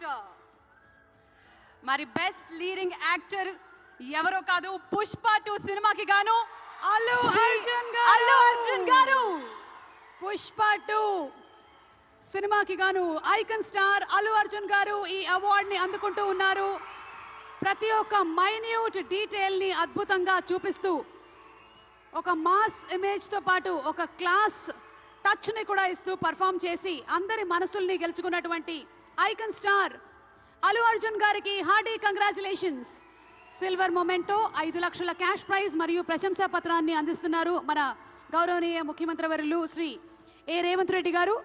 Maker. మరి best leading actor ఎవరో కాదు, పుష్ప 2 సినిమాకి గాను అల్లు అర్జున్ గారు. పుష్ప 2 సినిమాకి గాను ఐకాన్ స్టార్ అల్లు అర్జున్ గారు ఈ అవార్డ్ ని అందుకుంటూ ఉన్నారు. ప్రతి ఒక్క మైన్యూట్ డీటెయిల్ ని అద్భుతంగా చూపిస్తూ ఒక మాస్ ఇమేజ్ తో పాటు ఒక క్లాస్ టచ్ ని కూడా ఇస్తూ పర్ఫామ్ చేసి అందరి మనసుల్ని గెలుచుకున్నటువంటి ఐకాన్ స్టార్ అల్లు అర్జున్ గారికి హార్డీ కంగ్రాచులేషన్స్. సిల్వర్ మొమెంటో 5 లక్షల క్యాష్ ప్రైజ్ మరియు ప్రశంసా పత్రాన్ని అందిస్తున్నారు మన గౌరవనీయ ముఖ్యమంత్రి వర్యులు శ్రీ ఏ రేవంత్ రెడ్డి గారు.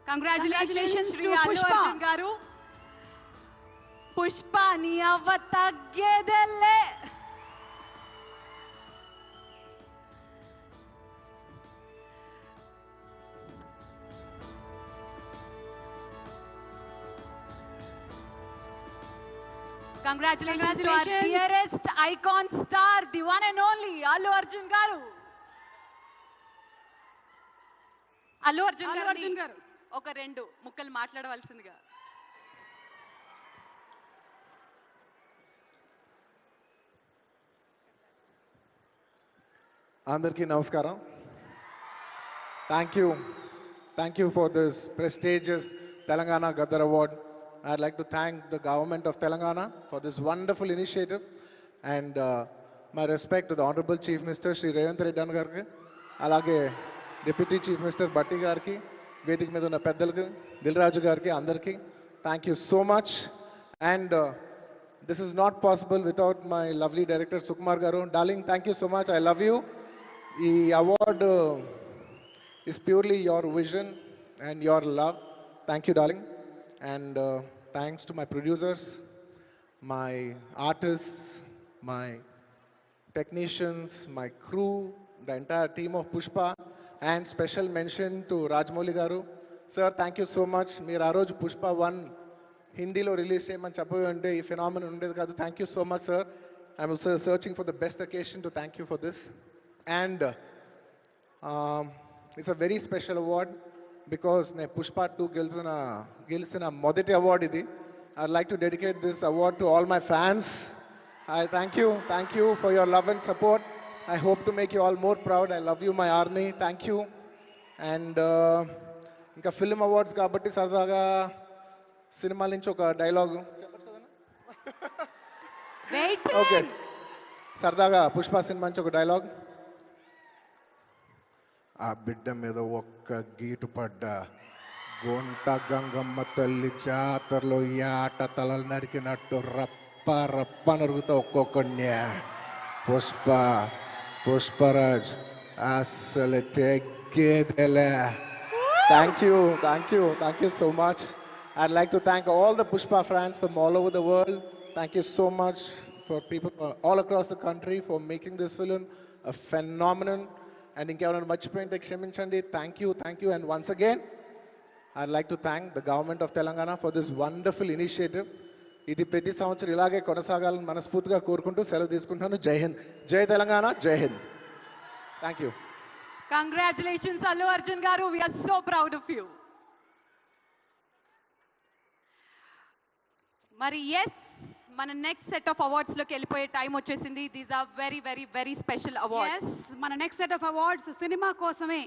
కంగ్రాచులేషన్స్ శ్రీ అల్లు అర్జున్ గారు. పుష్ప నీ అవ్వ తగ్గేదెల్లే. Congratulations to our dearest icon star, the one and only Allu Arjun garu. Allu Arjun garu oka rendu mukkalu maatladavaల్సిందిగా. Andarki namaskaram. Thank you for this prestigious Telangana Gaddar Award. I'd like to thank the government of Telangana for this wonderful initiative, and my respect to the Honorable Chief Minister Shri Revanth Reddy Gariki, alage Deputy Chief Minister Batti Gariki, Vedik మీద ఉన్న పెద్దలకు, దిల్రాజు గారికి, అందరికీ thank you so much. And this is not possible without my lovely director Sukumar garu. Darling, thank you so much. I love you. The award is purely your vision and your love. Thank you, darling. And thanks to my producers, my artists, my technicians, my crew, the entire team of Pushpa, and special mention to Rajamouli garu. Sir, thank you so much. Meer aa roju Pushpa 1 Hindilo release cheyamani cheppavante ee phenomenon undedi kaadu. Thank you so much, sir. I'm also searching for the best occasion to thank you for this. And it's a very special award because Pushpa 2 గెలిచిన మొదటి award ఇది. I'd like to dedicate this award to all my fans. I thank you for your love and support. I hope to make you all more proud. I love you, my army. Thank you. And ఇంకా film awards కాబట్టి సరదాగా సినిమాల నుంచి ఒక dialogue okay, సరదాగా Pushpa cinema నుంచి ఒక dialogue. ఆ బిడ్డ మీద ఒక్క గీటు పడ్డా గొంట గంగమ్మ తల్లి జాతరలో యాట తలలు నరికినట్టు రప్ప రప్ప నరుగుతా ఒక్కొక్కడిని. పుష్పరాజ్ అసలు తెగ్గేదేలే. Thank you so much. I'd like to thank all the Pushpa fans from all over the world. Thank you so much for people all across the country for making this film a phenomenon. And ఇంకెవరైనా మర్చిపోయింటే క్షమించండి. Thank you. And once again, I'd like to thank the government of Telangana for this wonderful initiative. ఇది ప్రతి సంవత్సరం ఇలాగే కొనసాగాలని మనస్ఫూర్తిగా కోరుకుంటూ సెలవు తీసుకుంటున్నాను. జై హింద్, జై తెలంగాణ, జై Hind. Thank you. Congratulations Allu Arjun garu. We are so proud of you. మరి yes, మన నెక్స్ట్ సెట్ ఆఫ్ అవార్డ్స్ లోకి వెళ్ళిపోయే టైం వచ్చేసింది. These are very very very special awards. మన నెక్స్ట్ సెట్ ఆఫ్ అవార్డ్స్ సినిమా కోసమే